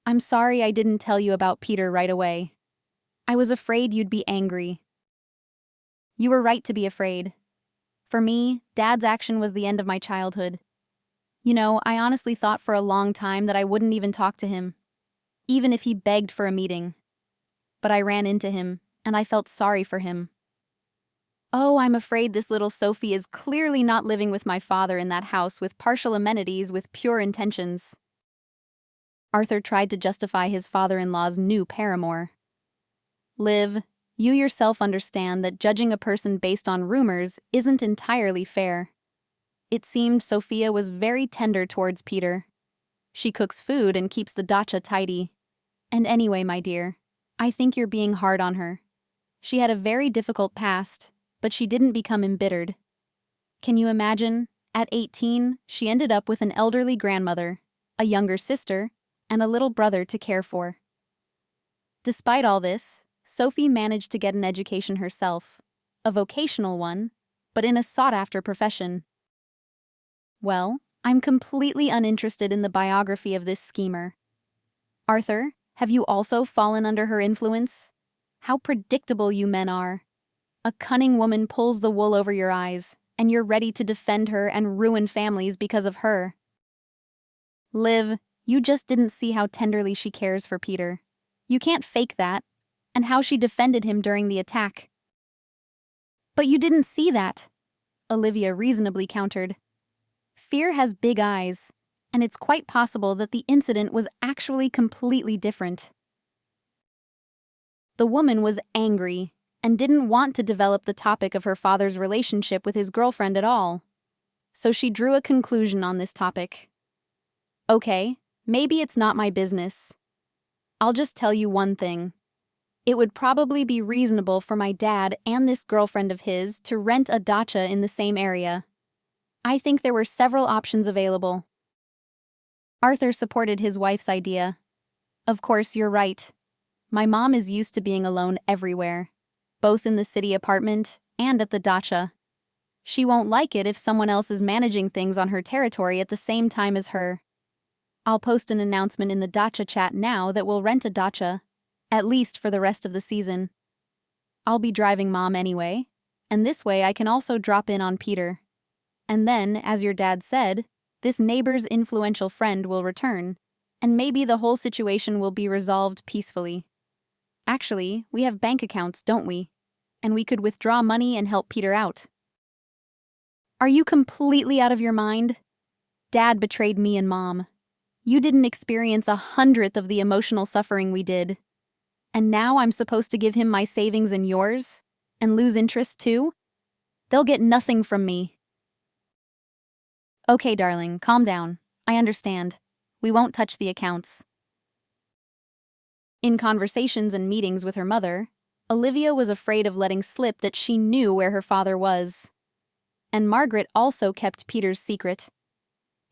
"I'm sorry I didn't tell you about Peter right away. I was afraid you'd be angry." "You were right to be afraid. For me, Dad's action was the end of my childhood. You know, I honestly thought for a long time that I wouldn't even talk to him, even if he begged for a meeting. But I ran into him, and I felt sorry for him. Oh, I'm afraid this little Sophie is clearly not living with my father in that house with partial amenities with pure intentions." Arthur tried to justify his father-in-law's new paramour. "Liv, you yourself understand that judging a person based on rumors isn't entirely fair. It seemed Sophia was very tender towards Peter. She cooks food and keeps the dacha tidy. And anyway, my dear, I think you're being hard on her. She had a very difficult past, but she didn't become embittered. Can you imagine? At 18, she ended up with an elderly grandmother, a younger sister, and a little brother to care for. Despite all this, Sophie managed to get an education herself, a vocational one, but in a sought-after profession. Well, I'm completely uninterested in the biography of this schemer. Arthur, have you also fallen under her influence? How predictable you men are. A cunning woman pulls the wool over your eyes, and you're ready to defend her and ruin families because of her. Liv, you just didn't see how tenderly she cares for Peter. You can't fake that, and how she defended him during the attack." "But you didn't see that," Olivia reasonably countered. "Fear has big eyes, and it's quite possible that the incident was actually completely different." The woman was angry and didn't want to develop the topic of her father's relationship with his girlfriend at all. so she drew a conclusion on this topic. Okay, maybe it's not my business. I'll just tell you one thing. It would probably be reasonable for my dad and this girlfriend of his to rent a dacha in the same area. I think there were several options available. Arthur supported his wife's idea. Of course, you're right. My mom is used to being alone everywhere, both in the city apartment and at the dacha. She won't like it if someone else is managing things on her territory at the same time as her. I'll post an announcement in the dacha chat now that we'll rent a dacha, at least for the rest of the season. I'll be driving Mom anyway, and this way I can also drop in on Peter. And then, as your dad said, this neighbor's influential friend will return, and maybe the whole situation will be resolved peacefully. Actually, we have bank accounts, don't we? And we could withdraw money and help Peter out. Are you completely out of your mind? Dad betrayed me and Mom. You didn't experience 100th of the emotional suffering we did. And now I'm supposed to give him my savings and yours? And lose interest too? They'll get nothing from me. Okay, darling, calm down. I understand. We won't touch the accounts. In conversations and meetings with her mother, Olivia was afraid of letting slip that she knew where her father was. And Margaret also kept Peter's secret.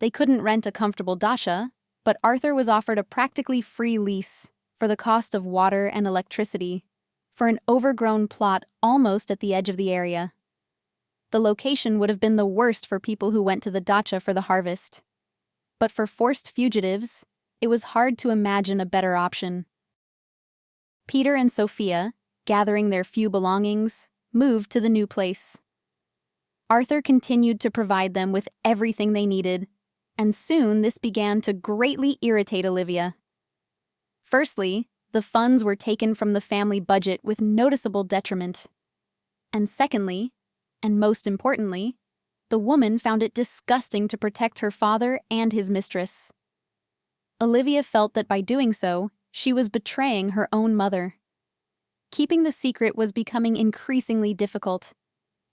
They couldn't rent a comfortable dacha, but Arthur was offered a practically free lease for the cost of water and electricity for an overgrown plot almost at the edge of the area. The location would have been the worst for people who went to the dacha for the harvest. But for forced fugitives, it was hard to imagine a better option. Peter and Sophia, gathering their few belongings, moved to the new place. Arthur continued to provide them with everything they needed, and soon this began to greatly irritate Olivia. Firstly, the funds were taken from the family budget with noticeable detriment. And secondly, and most importantly, the woman found it disgusting to protect her father and his mistress. Olivia felt that by doing so, she was betraying her own mother. Keeping the secret was becoming increasingly difficult,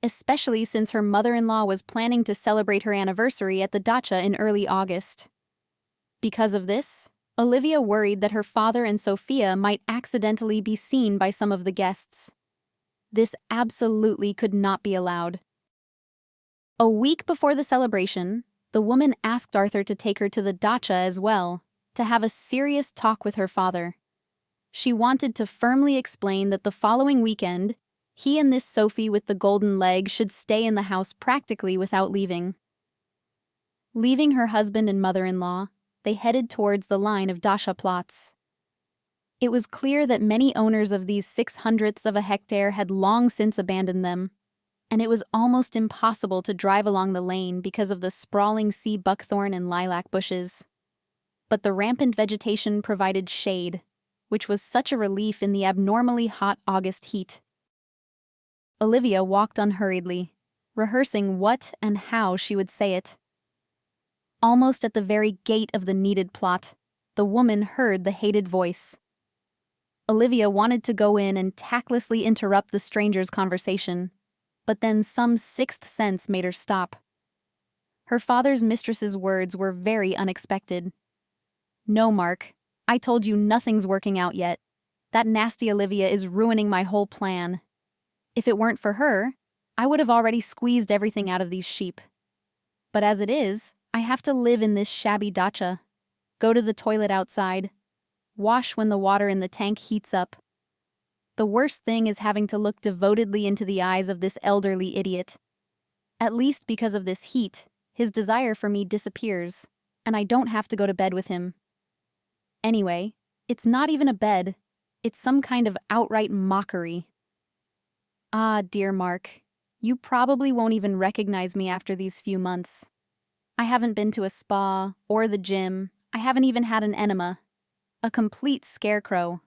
especially since her mother-in-law was planning to celebrate her anniversary at the dacha in early August. Because of this, Olivia worried that her father and Sophia might accidentally be seen by some of the guests. This absolutely could not be allowed. A week before the celebration, the woman asked Arthur to take her to the dacha as well, to have a serious talk with her father. She wanted to firmly explain that the following weekend, he and this Sophie with the golden leg should stay in the house practically without leaving. Leaving her husband and mother-in-law, they headed towards the line of dacha plots. It was clear that many owners of these 600ths of a hectare had long since abandoned them, and it was almost impossible to drive along the lane because of the sprawling sea buckthorn and lilac bushes. But the rampant vegetation provided shade, which was such a relief in the abnormally hot August heat. Olivia walked unhurriedly, rehearsing what and how she would say it. Almost at the very gate of the needed plot, the woman heard the hated voice. Olivia wanted to go in and tactlessly interrupt the stranger's conversation, but then some sixth sense made her stop. Her father's mistress's words were very unexpected. "No, Mark, I told you nothing's working out yet. That nasty Olivia is ruining my whole plan. If it weren't for her, I would have already squeezed everything out of these sheep. But as it is, I have to live in this shabby dacha, go to the toilet outside, wash when the water in the tank heats up. The worst thing is having to look devotedly into the eyes of this elderly idiot. At least because of this heat, his desire for me disappears, and I don't have to go to bed with him. Anyway, it's not even a bed. It's some kind of outright mockery. Ah, dear Mark, you probably won't even recognize me after these few months. I haven't been to a spa or the gym. I haven't even had an enema. A complete scarecrow.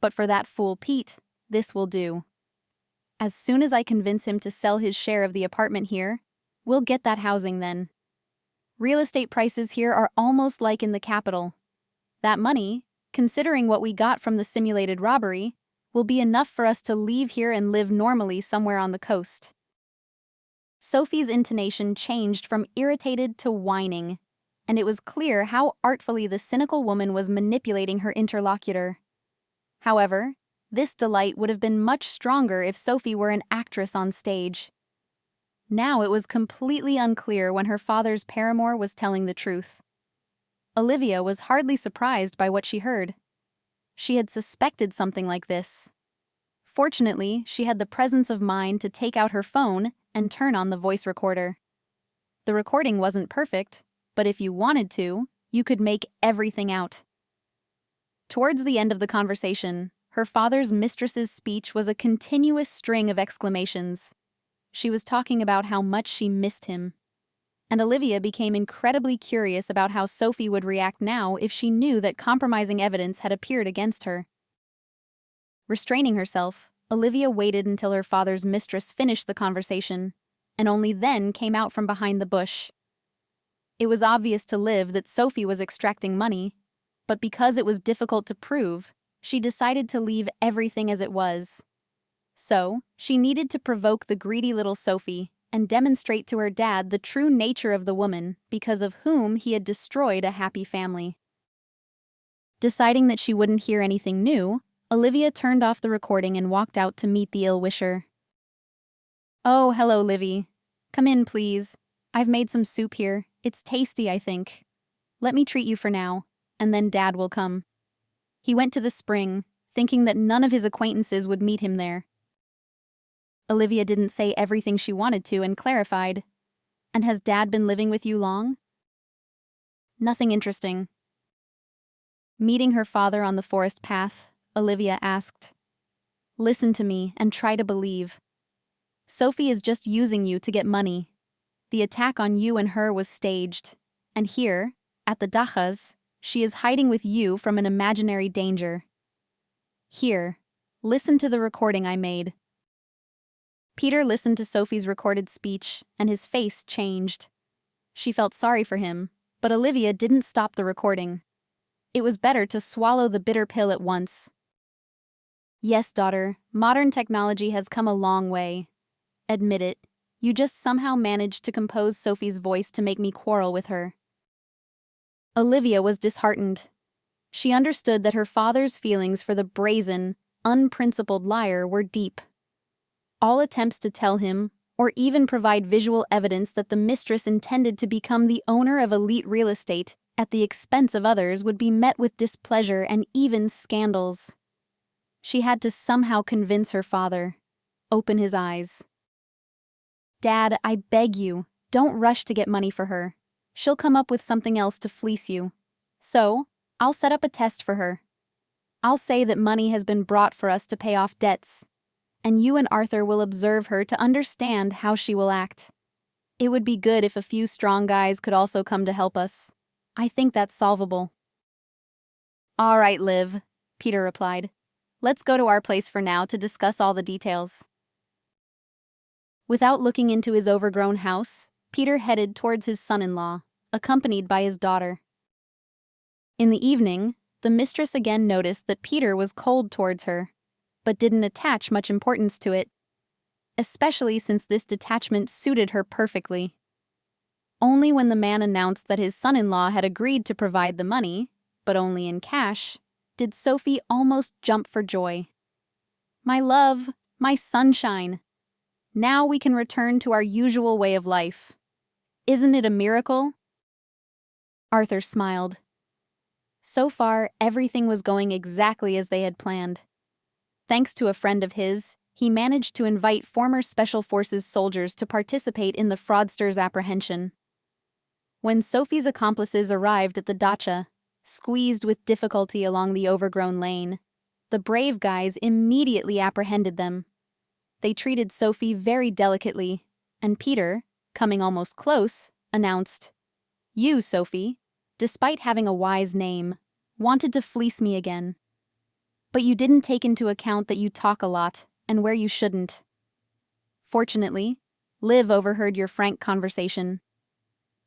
But for that fool Pete, this will do. As soon as I convince him to sell his share of the apartment here, we'll get that housing then. Real estate prices here are almost like in the capital. That money, considering what we got from the simulated robbery, will be enough for us to leave here and live normally somewhere on the coast. Sophie's intonation changed from irritated to whining, and it was clear how artfully the cynical woman was manipulating her interlocutor. However, this delight would have been much stronger if Sophie were an actress on stage. Now it was completely unclear when her father's paramour was telling the truth. Olivia was hardly surprised by what she heard. She had suspected something like this. Fortunately, she had the presence of mind to take out her phone and turn on the voice recorder. The recording wasn't perfect, but if you wanted to, you could make everything out. Towards the end of the conversation, her father's mistress's speech was a continuous string of exclamations. She was talking about how much she missed him. And Olivia became incredibly curious about how Sophie would react now if she knew that compromising evidence had appeared against her. Restraining herself, Olivia waited until her father's mistress finished the conversation, and only then came out from behind the bush. It was obvious to Liv that Sophie was extracting money, but because it was difficult to prove, she decided to leave everything as it was. So, she needed to provoke the greedy little Sophie and demonstrate to her dad the true nature of the woman because of whom he had destroyed a happy family. Deciding that she wouldn't hear anything new, Olivia turned off the recording and walked out to meet the ill-wisher. "Oh, hello, Livy. Come in, please. I've made some soup here. It's tasty, I think. Let me treat you for now, and then Dad will come." He went to the spring, thinking that none of his acquaintances would meet him there. Olivia didn't say everything she wanted to and clarified, "And has Dad been living with you long?" "Nothing interesting." Meeting her father on the forest path, Olivia asked, "Listen to me and try to believe. Sophie is just using you to get money. The attack on you and her was staged, and here, at the Dachas, she is hiding with you from an imaginary danger. Here, listen to the recording I made." Peter listened to Sophie's recorded speech, and his face changed. She felt sorry for him, but Olivia didn't stop the recording. It was better to swallow the bitter pill at once. "Yes, daughter, modern technology has come a long way. Admit it, you just somehow managed to compose Sophie's voice to make me quarrel with her." Olivia was disheartened. She understood that her father's feelings for the brazen, unprincipled liar were deep. All attempts to tell him, or even provide visual evidence that the mistress intended to become the owner of elite real estate at the expense of others would be met with displeasure and even scandals. She had to somehow convince her father, open his eyes. "Dad, I beg you, don't rush to get money for her. She'll come up with something else to fleece you. So, I'll set up a test for her. I'll say that money has been brought for us to pay off debts, and you and Arthur will observe her to understand how she will act. It would be good if a few strong guys could also come to help us. I think that's solvable." "All right, Liv," Peter replied. "Let's go to our place for now to discuss all the details." Without looking into his overgrown house, Peter headed towards his son-in-law, accompanied by his daughter. In the evening, the mistress again noticed that Peter was cold towards her, but didn't attach much importance to it, especially since this detachment suited her perfectly. Only when the man announced that his son-in-law had agreed to provide the money, but only in cash, did Sophie almost jump for joy. "My love, my sunshine. Now we can return to our usual way of life. Isn't it a miracle?" Arthur smiled. So far, everything was going exactly as they had planned. Thanks to a friend of his, he managed to invite former Special Forces soldiers to participate in the fraudster's apprehension. When Sophie's accomplices arrived at the dacha, squeezed with difficulty along the overgrown lane, the brave guys immediately apprehended them. They treated Sophie very delicately, and Peter, coming almost close, announced, "You, Sophie, despite having a wise name, wanted to fleece me again. But you didn't take into account that you talk a lot, and where you shouldn't. Fortunately, Liv overheard your frank conversation.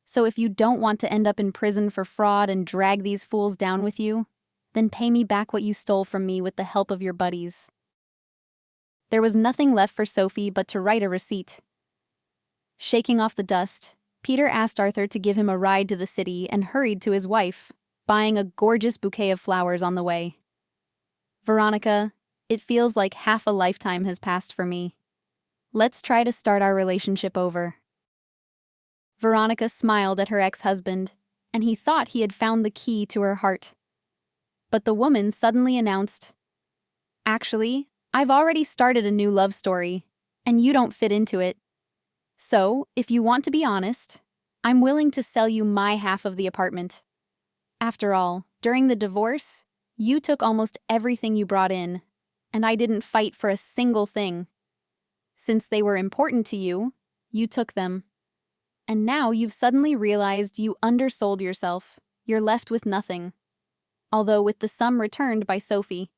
So if you don't want to end up in prison for fraud and drag these fools down with you, then pay me back what you stole from me with the help of your buddies." There was nothing left for Sophie but to write a receipt. Shaking off the dust, Peter asked Arthur to give him a ride to the city and hurried to his wife, buying a gorgeous bouquet of flowers on the way. Veronica, it feels like half a lifetime has passed for me. Let's try to start our relationship over. Veronica smiled at her ex-husband, and he thought he had found the key to her heart. But the woman suddenly announced, "Actually, I've already started a new love story, and you don't fit into it. So, if you want to be honest, I'm willing to sell you my half of the apartment. After all, during the divorce, you took almost everything you brought in, and I didn't fight for a single thing. Since they were important to you, you took them. And now you've suddenly realized you undersold yourself. You're left with nothing. Although with the sum returned by Sophie,